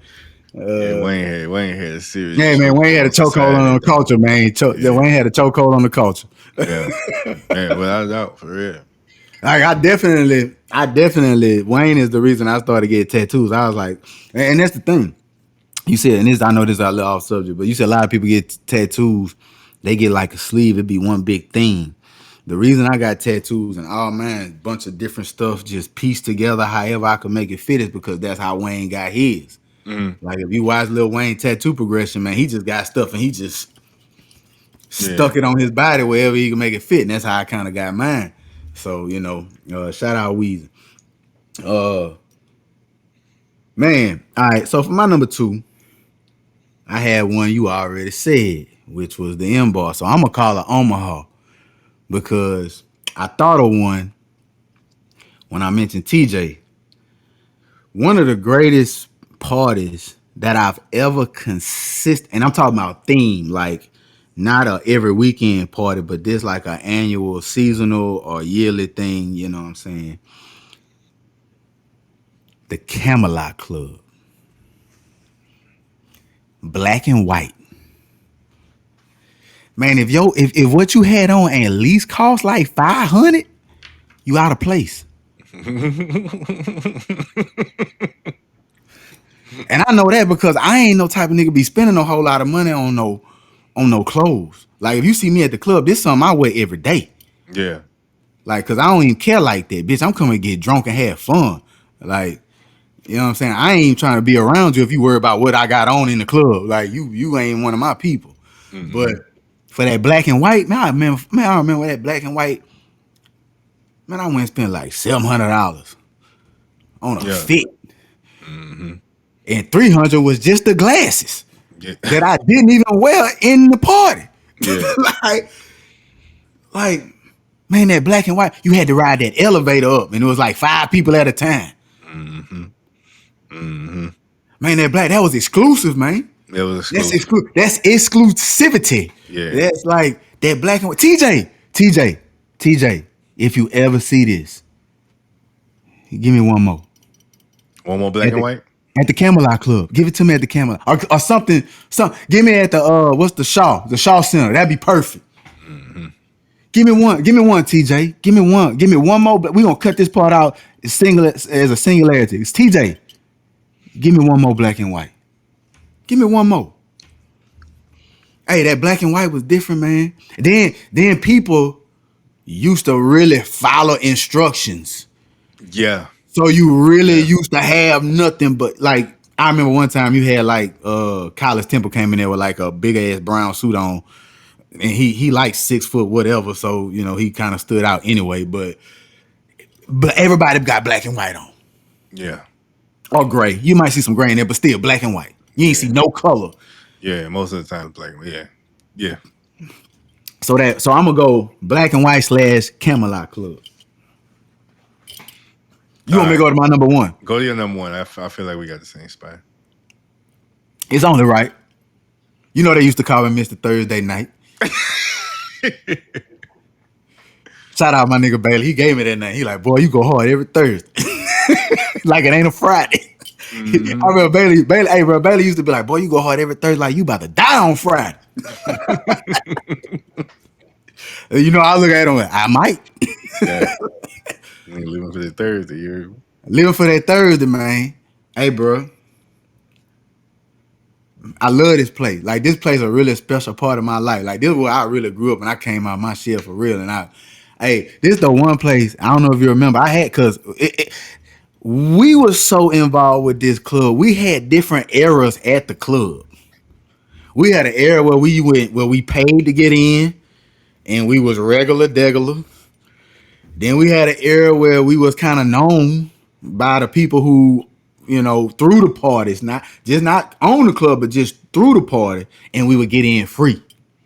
Yeah, Uh, Wayne had a serious yeah, man, Wayne chokehold had a on chokehold on society, the dog. culture, man. Yeah, Wayne had a chokehold on the culture. yeah, man. Without a doubt, for real. Like I definitely, Wayne is the reason I started getting tattoos. I was like, and that's the thing. You said, and this, I know this is a little off subject, but you said a lot of people get tattoos. They get like a sleeve. It'd be one big thing. The reason I got tattoos and oh man, bunch of different stuff just pieced together however I could make it fit is because that's how Wayne got his. Mm, Like if you watch Lil Wayne tattoo progression, man, he just got stuff and he just yeah, stuck it on his body wherever he can make it fit. And that's how I kind of got mine. So, shout out Weezy. Uh Man, all right. So for my number 2, I had one you already said, which was the M bar. So I'm gonna call it Omaha because I thought of one when I mentioned TJ. One of the greatest parties that I've ever and I'm talking about theme, like not a every weekend party, but this like an annual, seasonal, or yearly thing. You know what I'm saying? The Camelot Club, black and white. Man, if what you had on at least cost like 500, you out of place. And I know that because I ain't no type of nigga be spending a whole lot of money on no clothes. Like if you see me at the club, this something I wear every day. yeah. Like, cause I don't even care like that, bitch. I'm coming to get drunk and have fun. Like, you know what I'm saying? I ain't trying to be around you if you worry about what I got on in the club. Like you ain't one of my people. But Mm-hmm. for that black and white, I remember that black and white. Man, I went and spent like $700 on a Yeah. fit, Mm-hmm. and 300 was just the glasses Yeah. that I didn't even wear in the party. Yeah. like, like, man, that black and white, you had to ride that elevator up, and it was like 5 people at a time. Mm-hmm. Mm-hmm. Man, that was exclusive, man. It was That's exclusive. That's exclusivity. Yeah. That's like that black and white. TJ. If you ever see this, give me one more. One more black At and the white. at the Camelot Club. Give it to me at the Camelot. Or something. Give me at the what's the Shaw? The Shaw Center. That'd be perfect. Mm-hmm. Give me one, TJ. Give me one. Give me one more. But we gonna cut this part out as a singularity. It's TJ. Give me one more black and white. Give me one more. Hey, that black and white was different, man. Then people used to really follow instructions. Yeah. So you really Yeah. used to have nothing but like I remember one time you had like College Temple came in there with like a big ass brown suit on, and he like 6 foot whatever, so you know he kind of stood out anyway. But everybody got black and white on Yeah. or gray. You might see some gray in there, but still black and white. You ain't see Yeah. no color. Yeah. Most of the time, black. Yeah. Yeah. So I'm gonna go black and white / Camelot Club. You All want me to right. go to my number one? Go to your number one. I feel like we got the same spot. It's only right. You know they used to call him Mr. Thursday Night. Shout out my nigga Bailey. He gave me that name. He like, boy, you go hard every Thursday. Like it ain't a Friday. I remember Bailey, hey bro, Bailey used to be like, boy, you go hard every Thursday, like you about to die on Friday. You know, I look at him, I might. Yeah. You ain't living for the Thursday. You. Living for that Thursday, man. Hey, bro, I love this place. Like this place a really special part of my life. Like this is where I really grew up and I came out of my shell for real. And hey, this is the one place I don't know if you remember. I had because we were so involved with this club. We had different eras at the club. We had an era where we went where we paid to get in, and we was regular. Then we had an era where we was kind of known by the people who, you know, through the parties, not on the club, but just through the party, and we would get in free.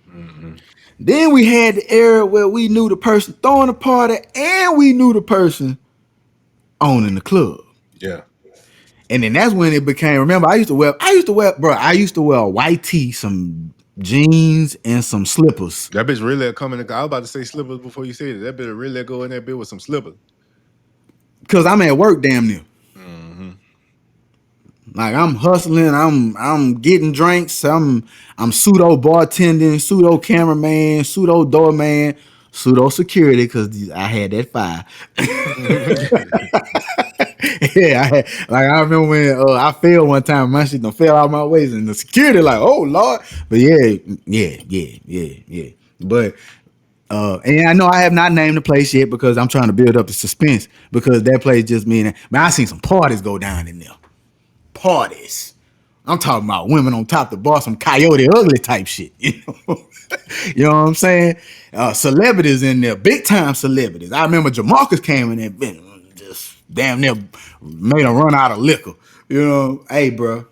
Mm-hmm. Then we had the era where we knew the person throwing the party, and we knew the person owning the club. Yeah. And then that's when it became. Remember, I used to wear, bro. I used to wear a white tee, some jeans, and some slippers. That bitch really coming. I was about to say slippers before you said it. That bitch really go in that bit with some slippers. Cause I'm at work damn near. Mm-hmm. Like I'm hustling, I'm getting drinks, I'm pseudo bartending, pseudo cameraman, pseudo doorman, pseudo security because I had that fire. Yeah, I remember when I fell one time, my shit done fell out my waist, and the security like, oh Lord. But yeah. But and I know I have not named the place yet because I'm trying to build up the suspense because that place just mean, man, I seen some parties go down in there. Parties. I'm talking about women on top of the bar, some Coyote Ugly type shit. You know, you know what I'm saying? Celebrities in there, big time celebrities. I remember Jamarcus came in there, just damn near made a run out of liquor. You know, hey, bro,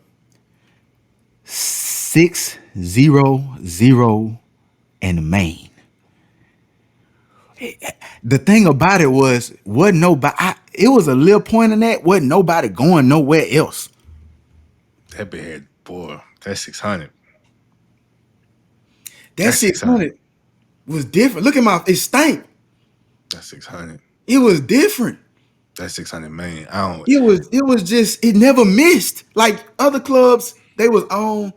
600 in the main. The thing about it wasn't nobody. It was a little point in that. Wasn't nobody going nowhere else. That bitch, boy. That's 600. That 600 was different. Look at it stank. That's 600. It was different. That's 600, man. I don't. It was just it never missed. Like other clubs, they was on,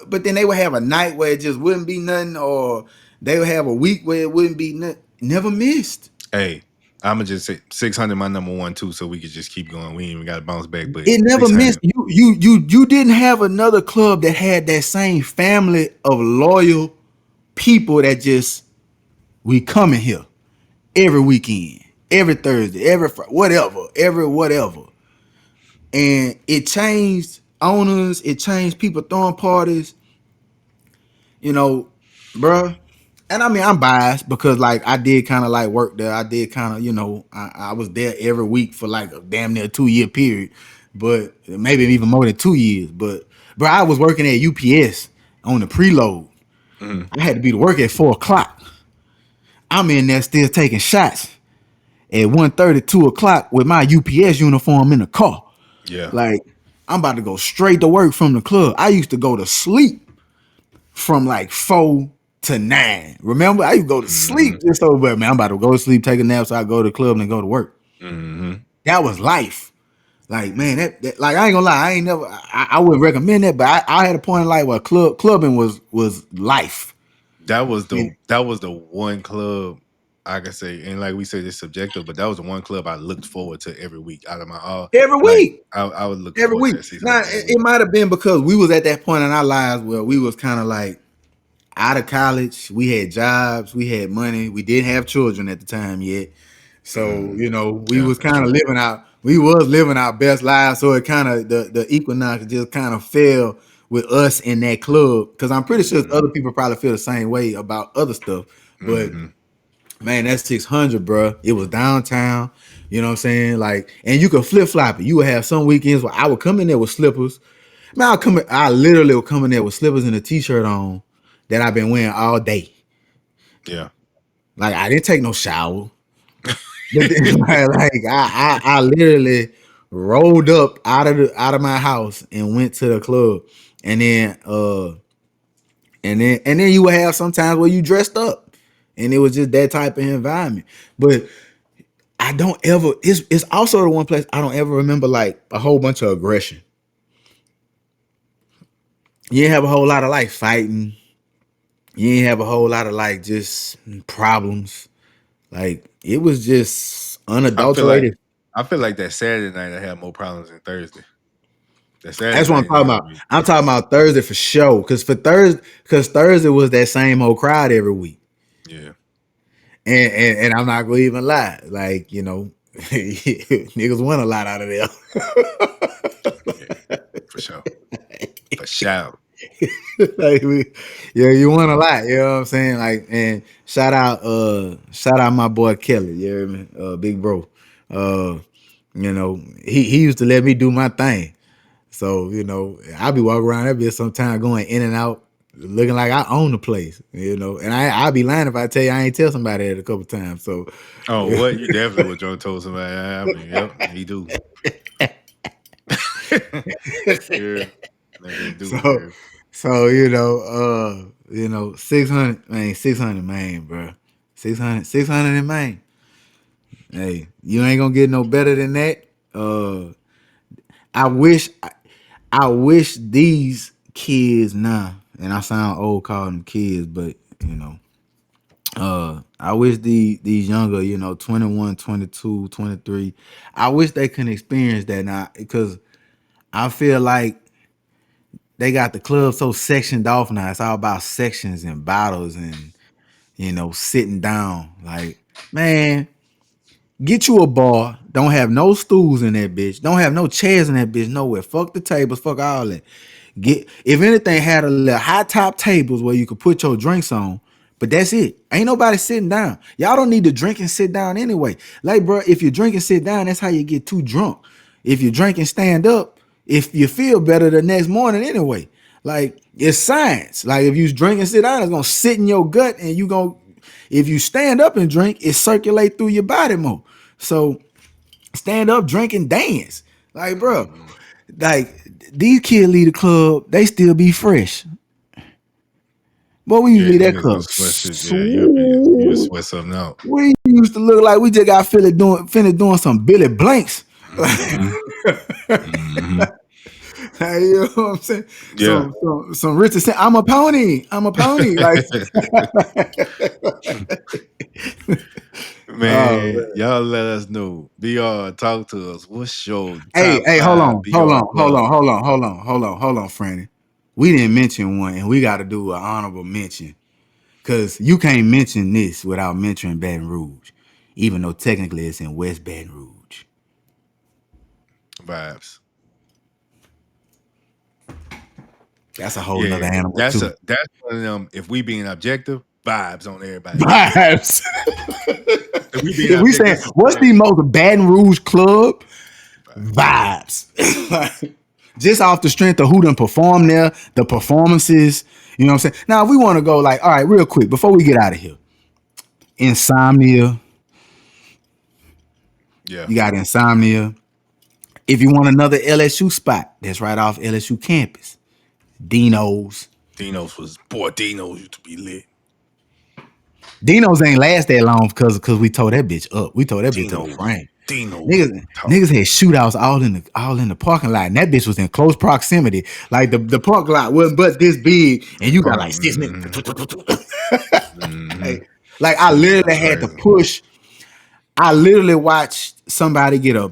but then they would have a night where it just wouldn't be nothing, or they would have a week where it wouldn't be nothing. Never missed. Hey, I'ma just say 600 my number one too, so we could just keep going. We ain't even gotta bounce back, but It never 600. missed. You didn't have another club that had that same family of loyal people that just we coming here every weekend, every Thursday, every whatever. And it changed owners, it changed people throwing parties, you know, bruh. And I mean, I'm biased because like I did kind of like work there. I did kind of, you know, I was there every week for like a damn near 2-year period, but maybe even more than 2 years. But bro, I was working at UPS on the preload. I had to be to work at 4 o'clock. I'm in there still taking shots at 1:30, 2 o'clock with my UPS uniform in the car. Yeah. Like I'm about to go straight to work from the club. I used to go to sleep from like 4 to 9. Remember, I used to go to sleep just over, man. I'm about to go to sleep, take a nap, so I go to the club and then go to work. That was life. Like, man, that like I ain't gonna lie, I ain't never I wouldn't recommend that, but I had a point in life where clubbing was life. that was the one club I could say, and like we said, it's subjective, but that was the one club I looked forward to every week out of my all. Every Like week. I would look Every forward to week. that 600 Now every it week. might have been because we was at that point in our lives where we was kind of like out of college. We had jobs, we had money, we didn't have children at the time yet. So, Mm, we yeah, was that's kind of true. living out, we was living our best lives. So it kind of the equinox just kind of fell with us in that club. Cause I'm pretty sure Hmm. other people probably feel the same way about other stuff. But Hmm. man, that's 600, bro. It was downtown. You know what I'm saying? Like, and you could flip flop it. You would have some weekends where I would come in there with slippers. Man, I literally would come in there with slippers and a t-shirt on that I've been wearing all day. Yeah. Like I didn't take no shower. But then, I literally rolled up out of my house and went to the club. And then you would have sometimes where you dressed up. And it was just that type of environment. But I don't ever. It's also the one place I don't ever remember like a whole bunch of aggression. You didn't have a whole lot of like fighting. You didn't have a whole lot of like just problems. Like it was just I feel like unadulterated. I feel like that Saturday night I had more problems than Thursday. That Saturday That's what I'm night talking niggas about. be I'm talking about Thursday for sure. Because Thursday was that same old crowd every week. yeah, And I'm not gonna even lie. Like, niggas won a lot out of there. yeah, for sure, for sure. Like yeah, you won a lot, you know what I'm saying? Like, and shout out my boy Kelly, you hear me? Big bro. Uh, he used to let me do my thing. So, I be walking around that bitch sometimes going in and out, looking like I own the place. And I'd be lying if I tell you I ain't tell somebody that a couple times. So Oh, what you definitely would Joe told somebody. I mean, yep, he do. Yeah, nigga do, so man. so 600, man, 600, man, bro. 600 in Maine. Hey, you ain't gonna get no better than that. I wish I wish these kids now, and I sound old calling them kids, but I wish these younger, 21, 22, 23. I wish they can experience that now because I feel like they got the club so sectioned off now. It's all about sections and bottles and sitting down. Like, man, get you a bar. Don't have no stools in that bitch. Don't have no chairs in that bitch nowhere. Fuck the tables. Fuck all that. Get if anything had a little high top tables where you could put your drinks on, but that's it. Ain't nobody sitting down. Y'all don't need to drink and sit down anyway. Like, bro, if you drink and sit down, that's how you get too drunk. If you drink and stand up, if you feel better the next morning anyway. Like it's science. Like if you drink and sit down, it's gonna sit in your gut, and you gonna if you stand up and drink, it circulate through your body more. So stand up, drink, and dance. Like, bro, Mhm. like these kids leave the club, they still be fresh. But we Yeah, leave that niggas gonna club. sweat shit. Yeah, you sweat something out. We used to look like we just got finished doing some Billy Blanks. Hmm. Hmm. Like, you know what I'm saying? Yeah. Some Richard saying, I'm a pony. I'm a pony. Like, oh Man, man. y'all let us know. BR, talk to us. What's your Hey, top hey, hold five on, hold BR on, hold on, club? hold on, hold on, hold on, Franny. We didn't mention one, and we got to do an honorable mention. Cause you can't mention this without mentioning Baton Rouge, even though technically it's in West Baton Rouge. Vibes. That's a whole nother Yeah, animal that's too. a that's one of them. If we being objective, vibes on everybody. Vibes. If we being If we saying objective, what's yeah, the most Baton Rouge club? vibes. Vibes. Just off the strength of who done performed there, the performances. You know what I'm saying? Now, if we want to go like, all right, real quick, before we get out of here, Insomnia. Yeah, You got Insomnia. If you want another LSU spot, that's right off LSU campus. Dino's. Dino's used to be lit. Dino's ain't last that long because we tore that bitch up. We tore that bitch to the Dino's, frame. Dino Niggas talk. had shootouts all in the parking lot, and that bitch was in close proximity. Like the parking lot wasn't but this big, and you got like six Mm-hmm. niggas. Mm-hmm. Like I Them niggas literally had to crazy. push. I literally watched somebody get a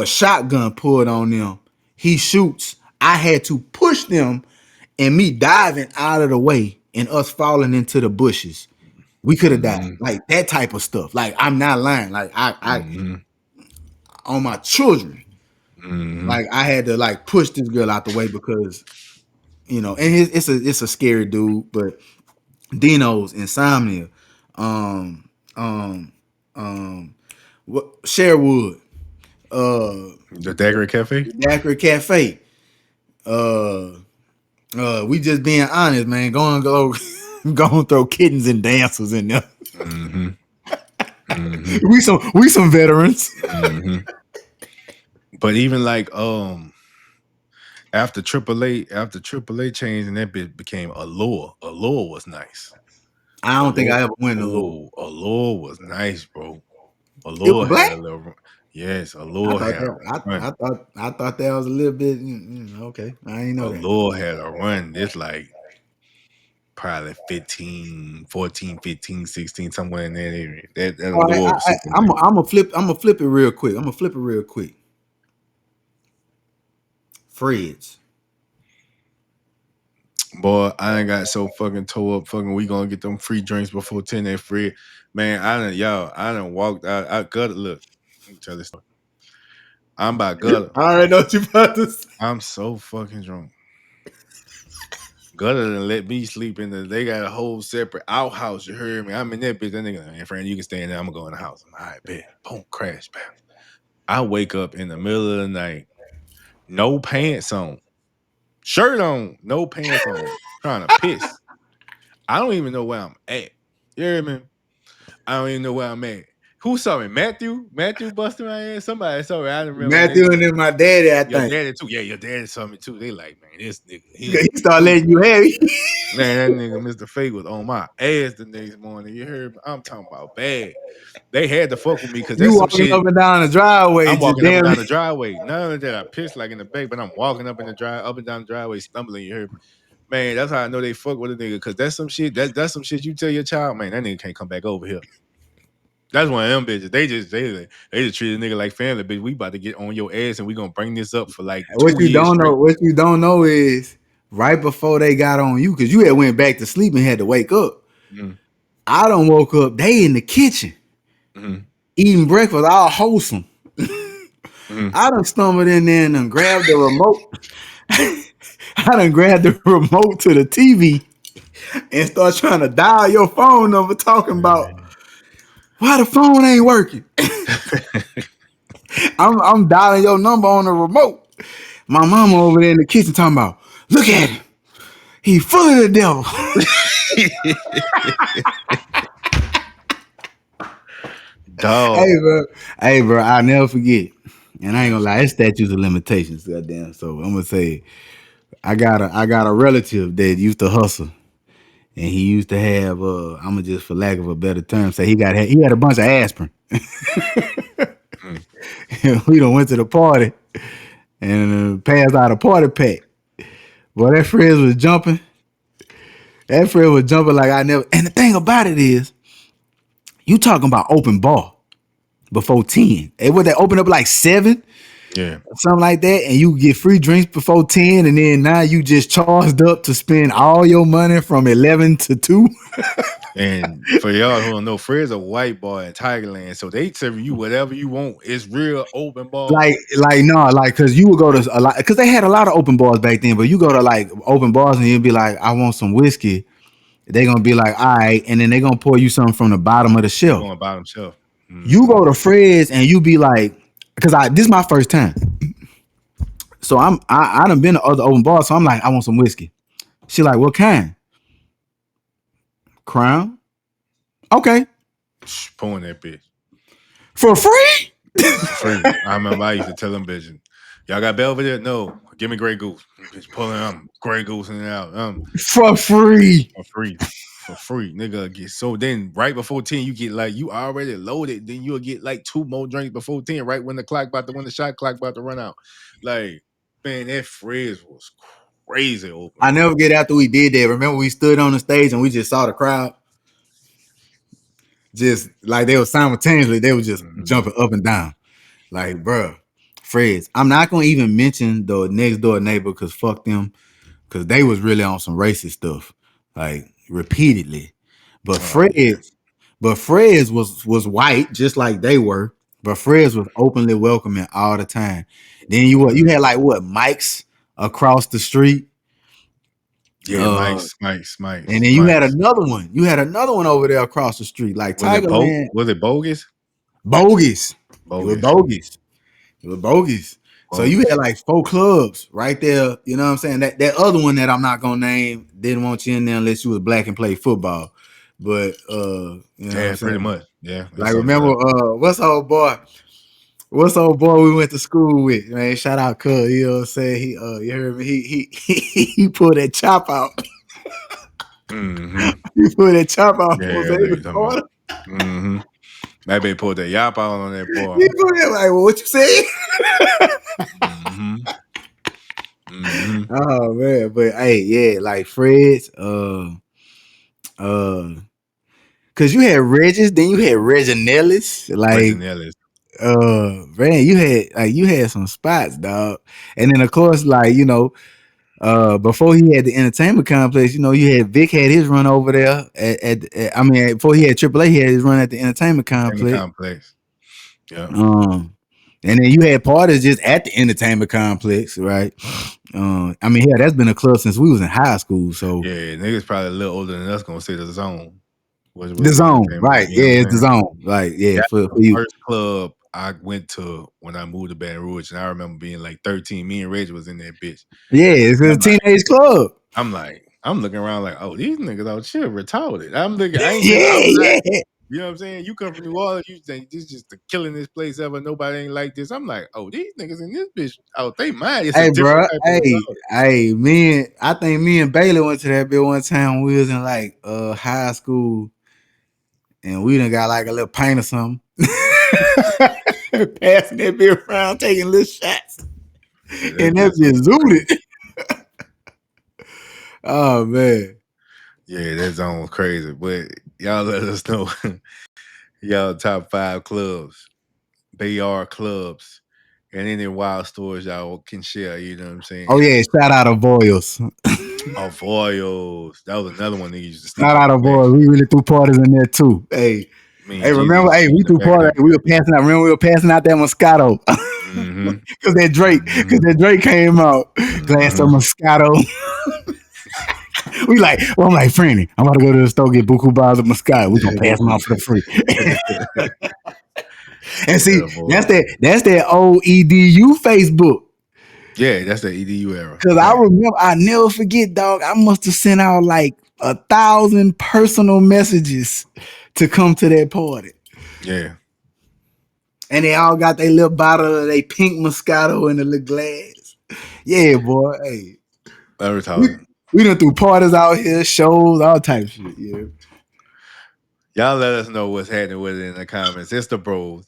shotgun pulled on them. He shoots. I had to push them, and me diving out of the way, and us falling into the bushes. We could have died. Mm-hmm. Like that type of stuff. Like I'm not lying. Like I Mm-hmm. on my children. Mm-hmm. Like I had to like push this girl out the way because and it's a scary dude. But Dino's insomnia, um, um, what Sherwood, uh, The Dagger Cafe. Daiquiri Cafe. Uh, we just being honest, man. Going throw kittens and dancers in there. Mm-hmm. Mm-hmm. We some veterans. Mm-hmm. But even like after AAA changed and that bit became Allure. Allure was nice. I don't think Allure, I ever went to Lord. Allure was nice, bro. It Allure was had black. a little yes, I Allure thought had a that run. I thought that was a little bit okay. I ain't know that. Allure had a run. It's like probably 15, 14, 15, 16, somewhere in that area. That All right, Allure was super I'm nice. gonna flip it real quick. I'm gonna flip it real quick. Fred's. Boy, I ain't got so fucking toe up. Fucking, we gonna get them free drinks before 10 that free. Man, I done walked out. I gutter. Look, let me tell this story. I'm by gutter. I already know what you about to say. I'm so fucking drunk. Gutter done let me sleep in the. They got a whole separate outhouse. You heard me? I'm in that bitch. That nigga, man, friend, you can stay in there. I'm gonna go in the house. I'm all right, bet. Boom, crash, bam. I wake up in the middle of the night, no pants on, shirt on, no pants on, trying to piss. I don't even know where I'm at. You hear me? I don't even know where I'm at. Who saw me? Matthew? Matthew busting my ass? Somebody saw me. I don't remember. Matthew and then my daddy, I Your think. daddy too. Yeah, your daddy saw me too. They like, man, this nigga, He he started he letting you have it. man, that nigga Mr. Fake was on my ass the next morning. You heard me? I'm talking about bad. They had to fuck with me because You that's some walking shit. up and down the driveway, I'm just walking up and damn. down the driveway. None of that I pissed like in the back, but I'm walking up and down the driveway, stumbling. You heard me? Man, that's how I know they fuck with a nigga because that's some shit. That's some shit you tell your child, man, that nigga can't come back over here. That's one of them bitches. They just treat a nigga like family, bitch. We about to get on your ass and we gonna bring this up for like What 2 years straight. you don't know is right before they got on you, because you had went back to sleep and had to wake up. Mm-hmm. I done woke up. They in the kitchen Mm-hmm. eating breakfast, all wholesome. Mm-hmm. I done stumbled in there and done grabbed the remote. I done grabbed the remote to the TV and start trying to dial your phone number, talking about why the phone ain't working. I'm dialing your number on the remote. My mama over there in the kitchen talking about, look at him. He full of the devil. Hey, Dog. bro. Hey, bro. I'll never forget. And I ain't gonna Yes. lie, it's statutes of limitations, goddamn. So I'm gonna say I got a relative that used to hustle. And he used to have I'm gonna just for lack of a better term say he had a bunch of aspirin. Mm. We done went to the party and passed out a party pack. Well, that Fred was jumping. That Fred was jumping like I never. And the thing about it is, you talking about open bar before 10. It would they open up like 7, Yeah. something like that, and you get free drinks before 10, and then now you just charged up to spend all your money from 11 to 2. And for y'all who don't know, Fred's a white boy in Tigerland, so they serve you whatever you want. It's real open ball. Like no, like because you would go to a lot because they had a lot of open bars back then, but you go to like open bars and you'd be like, I want some whiskey. They're gonna be like, all right, and then they're gonna pour you something from the bottom of the They shelf. going by themselves. You Mm-hmm. go to Fred's and you be like, because this is my first time. So I done been to other open bars, so I'm like, I want some whiskey. She like, what kind? Crown? Okay. Pulling that bitch For free? for free. I remember I used to tell them bitches, y'all got Belvedere? No, give me Grey Goose. Bitch pulling Grey Goose and out For free. for free. for free. Nigga get so then right before 10, you get like you already loaded. Then you'll get like 2 more drinks before 10, right when the shot clock about to run out. Like, man, that Fred's was crazy open, I bro. never get after we did that. Remember we stood on the stage and we just saw the crowd, just like they were simultaneously, they were just Mm-hmm. jumping up and down. Like, bruh, Fred's. I'm not gonna even mention the next door neighbor because fuck them, because they was really on some racist stuff, like repeatedly. But Oh yeah. Fred's was white, just like they were. But Fred's was openly welcoming all the time. Then you had Mm. like what Mike's across the street, Yeah, uh, and then you had Mike's. another one. You had another one over there across the street, like Tigerland. Was it bogus? Bogus. It was Bogus. bogus. It was bogus. So you had Bogus. like 4 clubs right there. You know what I'm saying? That other one that I'm not gonna name didn't want you in there unless you was black and played football. But you know what I'm Yeah, pretty saying? much. Yeah, it Like sums it remember up. what's old boy? What's old boy we went to school with? Man, shout out Cuz, you know what I'm saying? He you heard me? He pulled that chop out. Mm-hmm. He pulled that chop out Yeah, on I know you're David talking about. Carter. Mm-hmm. That bitch pulled that yap out on that boy. He put it like, well, what you say? Mm-hmm. Mm-hmm. Oh man, but hey, yeah, like Fred's, uh, cause you had Regis, then you had Reginellis, like, Legend Ellis. man, you had some spots, dog, and then of course, like before he had the entertainment complex, you had Vic had his run over there I mean, before he had AAA, he had his run at the entertainment Entertainment complex, complex. Yeah. and then you had parties just at the entertainment complex, right? I mean, yeah, that's been a club since we was in high school, so. Yeah, niggas probably a little older than us gonna say the zone. The Was the zone, entertainment, right? you know what Yeah, I'm it's the saying? zone, right? Yeah, That for was the you. first club I went to when I moved to Baton Rouge, and I remember being like 13. Me and Reggie was in that bitch. Yeah, it's And a teenage club. I'm looking around like, oh, these niggas out here retarded. I'm looking, I ain't never, Yeah, I'm not, yeah. you know what I'm saying? You come from New Orleans, you think this is just the killing this place ever. Nobody ain't like this. I'm like, oh, these niggas in this bitch, oh, they mind. It's a Hey, different bro. type of Hey, retarded. I think me and Bailey went to that bit one time when we was in like high school, and we done got like a little paint or something. Passing that bit around, taking little shots, Yeah, that and that bitch bit was crazy. zooted. Oh man. Yeah, that zone was crazy. But y'all let us know y'all top 5 clubs, Bayard clubs, and any wild stories y'all can share. You know what I'm Oh saying? yeah, shout out of Boyles. Oh, Voyos. That was another one that used to sneak Shout in out the of back. Boyles. We really threw parties in there too. Hey, Me hey, and Jeezy remember? used to Hey, be we in the threw back of parties. that We were bitch. passing out. Remember, we were passing out that Moscato Mm-hmm. because Mm-hmm. that Drake came out. Glass of Mm-hmm. Moscato. We like, well, I'm like, Franny, I'm about to go to the store get buku bottles of Moscato. We gonna pass them out for the free. And see, Yeah, boy. that's that old EDU Facebook. Yeah, that's the EDU era. Cause I Fact. remember, I never forget, dog. I must have sent out like 1,000 personal messages to come to that party. Yeah. And they all got their little bottle of their pink Moscato in the little glass. Yeah, boy. Hey, I we, retarded. we done threw parties out here, shows, all types of shit. Yeah. Y'all let us know what's happening with it in the comments. It's the bros.